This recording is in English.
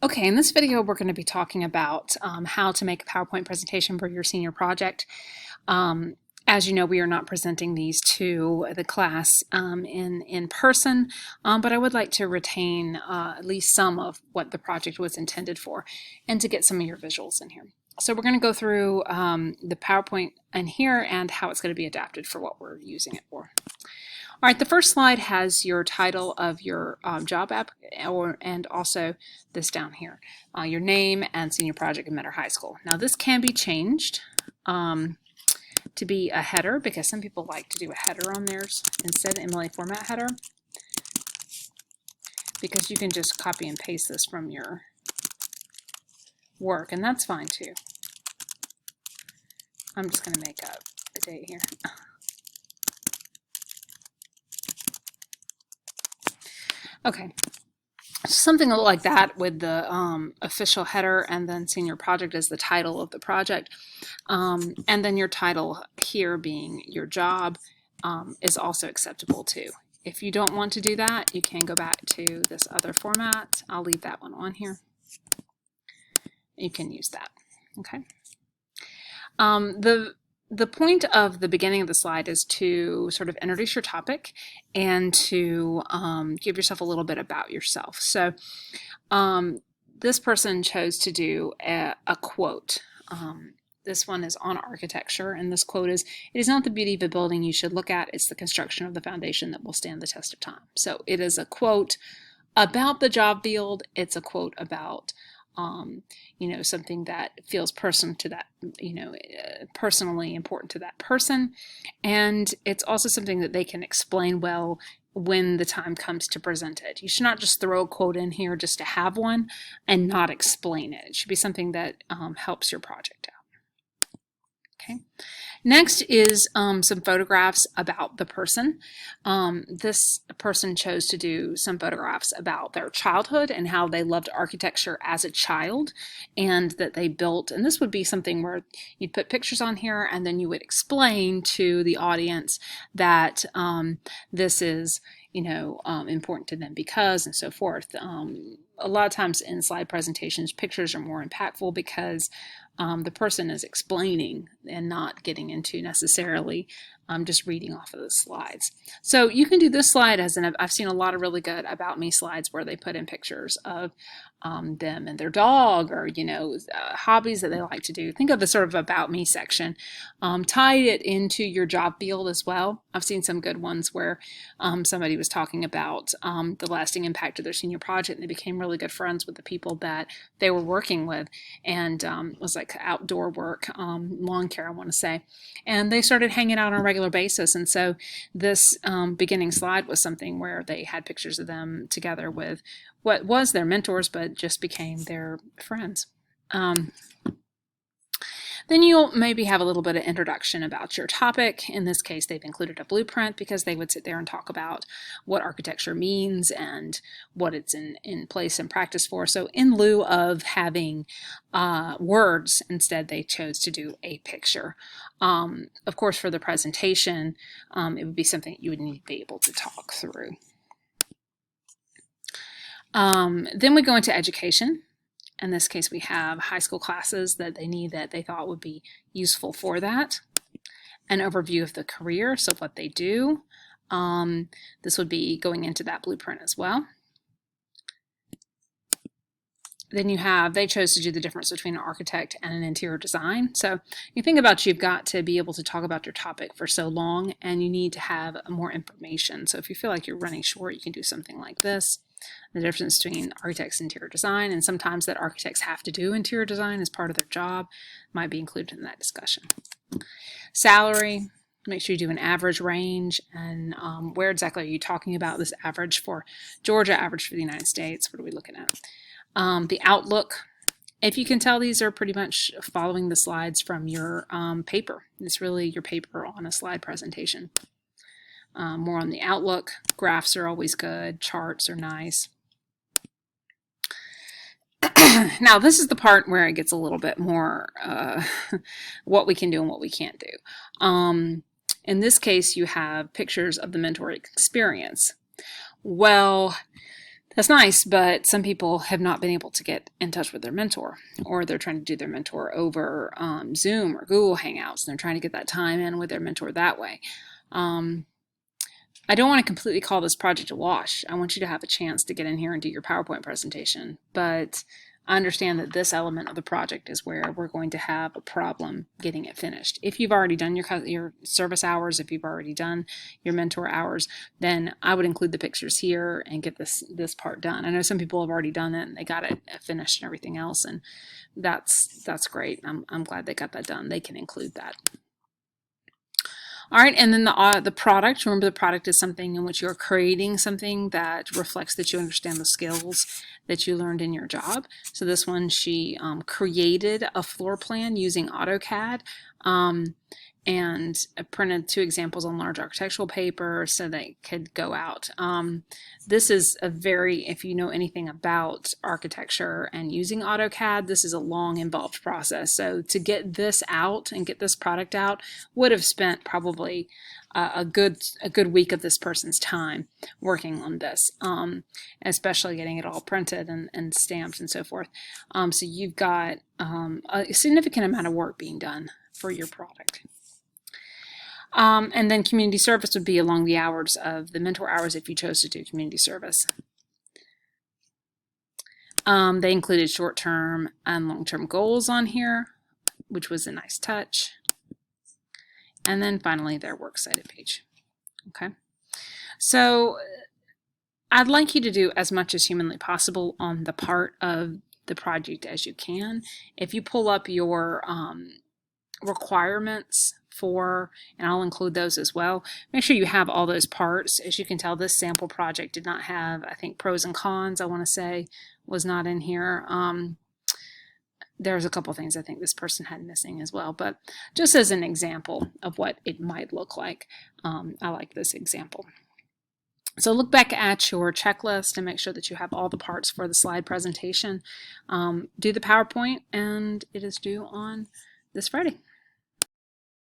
Okay, in this video, we're going to be talking about how to make a PowerPoint presentation for your senior project. As you know, we are not presenting these to the class in person, but I would like to retain at least some of what the project was intended for and to get some of your visuals in here. So we're going to go through the PowerPoint in here and how it's going to be adapted for what we're using it for. All right, the first slide has your title of your job app and also this down here, your name and senior project in Mentor High School. Now this can be changed to be a header because some people like to do a header on theirs instead of MLA format header, because you can just copy and paste this from your work, and that's fine too. I'm just going to make up a date here. Okay, something like that with the official header and then senior project as the title of the project. And then your title here being your job is also acceptable too. If you don't want to do that, you can go back to this other format. I'll leave that one on here. You can use that, okay? The point of the beginning of the slide is to sort of introduce your topic and to give yourself a little bit about yourself. So this person chose to do a quote. This one is on architecture, and this quote is, "It is not the beauty of a building you should look at, it's the construction of the foundation that will stand the test of time." So it is a quote about the job field. It's a quote about something that feels personal to that, personally important to that person. And it's also something that they can explain well when the time comes to present it. You should not just throw a quote in here just to have one and not explain it. It should be something that helps your project out. Okay. Next is some photographs about the person. This person chose to do some photographs about their childhood and how they loved architecture as a child and that they built, and this would be something where you'd put pictures on here and then you would explain to the audience that this is important to them because, and so forth. A lot of times in slide presentations, pictures are more impactful because the person is explaining and not getting into necessarily just reading off of the slides. So you can do this slide as I've seen a lot of really good about me slides where they put in pictures of them and their dog, or hobbies that they like to do. Think of the sort of about me section. Tie it into your job field as well. I've seen some good ones where somebody was talking about the lasting impact of their senior project, and they became really good friends with the people that they were working with, and it was like outdoor work, lawn care, I want to say, and they started hanging out on a regular basis. And so this beginning slide was something where they had pictures of them together with what was their mentors, but just became their friends. Then you'll maybe have a little bit of introduction about your topic. In this case, they've included a blueprint because they would sit there and talk about what architecture means and what it's in place and practice for. So in lieu of having words, instead they chose to do a picture. Of course, for the presentation, it would be something you would need to be able to talk through. Then we go into education. In this case, we have high school classes that they thought would be useful for that. An overview of the career, so what they do. This would be going into that blueprint as well. Then they chose to do the difference between an architect and an interior design. So you think about, you've got to be able to talk about your topic for so long, and you need to have more information. So if you feel like you're running short, you can do something like this. The difference between architects and interior design, and sometimes that architects have to do interior design as part of their job, might be included in that discussion. Salary, make sure you do an average range, and where exactly are you talking about this average for Georgia, average for the United States? What are we looking at? The outlook. If you can tell, these are pretty much following the slides from your paper. It's really your paper on a slide presentation. More on the outlook. Graphs are always good. Charts are nice. Now, this is the part where it gets a little bit more what we can do and what we can't do. In this case, you have pictures of the mentoring experience. Well, That's nice, but some people have not been able to get in touch with their mentor, or they're trying to do their mentor over Zoom or Google Hangouts, and they're trying to get that time in with their mentor that way. I don't want to completely call this project a wash. I want you to have a chance to get in here and do your PowerPoint presentation, but I understand that this element of the project is where we're going to have a problem getting it finished. If you've already done your service hours, if you've already done your mentor hours, then I would include the pictures here and get this part done. I know some people have already done it and they got it finished and everything else, and that's great. I'm glad they got that done. They can include that. All right, and then the product. Remember, the product is something in which you're creating something that reflects that you understand the skills that you learned in your job. So this one, she created a floor plan using AutoCAD and printed 2 examples on large architectural paper so they could go out. This is a very, if you know anything about architecture and using AutoCAD, this is a long, involved process. So to get this out and get this product out would have spent probably a good week of this person's time working on this, especially getting it all printed and stamped and so forth. So you've got a significant amount of work being done for your product. And then community service would be along the hours of the mentor hours if you chose to do community service. They included short-term and long-term goals on here, which was a nice touch. And then finally their works cited page. Okay, so I'd like you to do as much as humanly possible on the part of the project as you can. If you pull up your requirements for, and I'll include those as well, make sure you have all those parts. As you can tell, this sample project did not have, I think, pros and cons, I want to say, was not in here. There's a couple things I think this person had missing as well, but just as an example of what it might look like, I like this example. So look back at your checklist and make sure that you have all the parts for the slide presentation. Do the PowerPoint, and it is due on this Friday.